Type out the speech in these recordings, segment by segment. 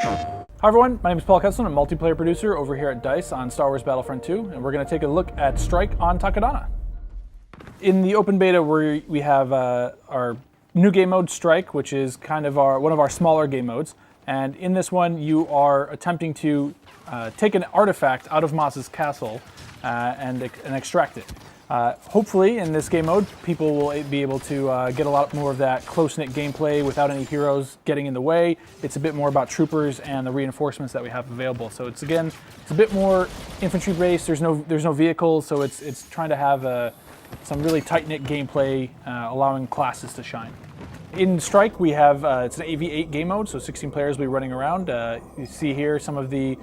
Hi everyone, my name is Paul Kesselman, a multiplayer producer over here at DICE on Star Wars Battlefront II, and we're going to take a look at Strike on Takodana. In the open beta, we have our new game mode, Strike, which is kind of one of our smaller game modes. And in this one, you are attempting to take an artifact out of Maz's castle and extract it. Hopefully, in this game mode, people will be able to get a lot more of that close-knit gameplay without any heroes getting in the way. It's a bit more about troopers and the reinforcements that we have available. So it's a bit more infantry-based. There's no vehicles, so it's trying to have some really tight-knit gameplay, allowing classes to shine. In Strike, we have it's an 8v8 game mode, so 16 players will be running around. You see here some of the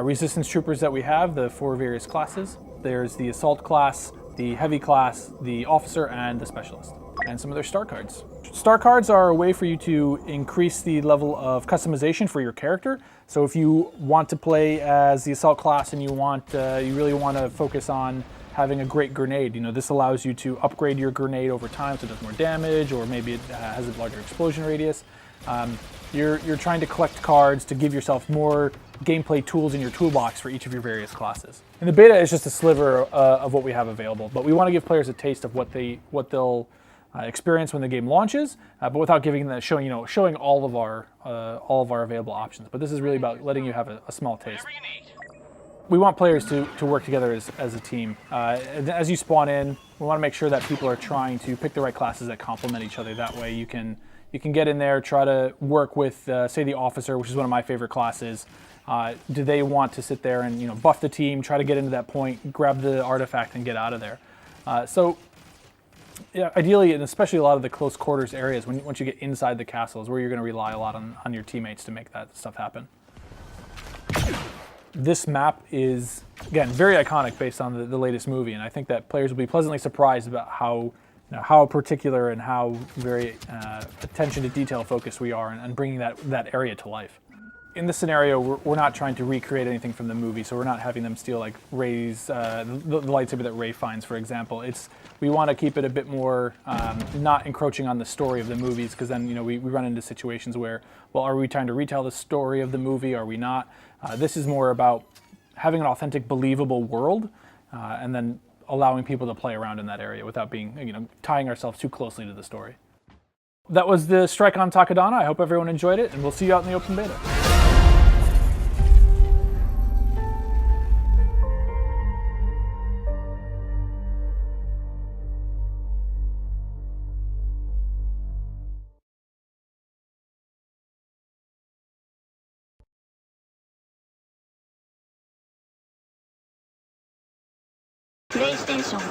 resistance troopers that we have, the 4 various classes. There's the assault class, the heavy class, the officer, and the specialist, and some of their star cards. Star cards are a way for you to increase the level of customization for your character. So if you want to play as the assault class and you really want to focus on having a great grenade, this allows you to upgrade your grenade over time so it does more damage, or maybe it has a larger explosion radius. You're trying to collect cards to give yourself more gameplay tools in your toolbox for each of your various classes. And the beta is just a sliver of what we have available, but we want to give players a taste of what they'll experience when the game launches, but without showing all of our available options. But this is really about letting you have a small taste. We want players to work together as a team. As you spawn in, we want to make sure that people are trying to pick the right classes that complement each other. That way you can get in there, try to work with, say, the officer, which is one of my favorite classes. Do they want to sit there and buff the team, try to get into that point, grab the artifact, and get out of there? Yeah, ideally, and especially a lot of the close quarters areas, once you get inside the castle, is where you're going to rely a lot on your teammates to make that stuff happen. This map is, again, very iconic based on the latest movie, and I think that players will be pleasantly surprised about how particular and how very attention to detail focused we are in bringing that area to life. In this scenario, we're not trying to recreate anything from the movie, so we're not having them steal like Rey's, the lightsaber that Rey finds, for example. We want to keep it a bit more not encroaching on the story of the movies, because then we run into situations where, well, are we trying to retell the story of the movie? Are we not? This is more about having an authentic, believable world, and then allowing people to play around in that area without being, tying ourselves too closely to the story. That was the Strike on Takodana. I hope everyone enjoyed it, and we'll see you out in the open beta. PlayStation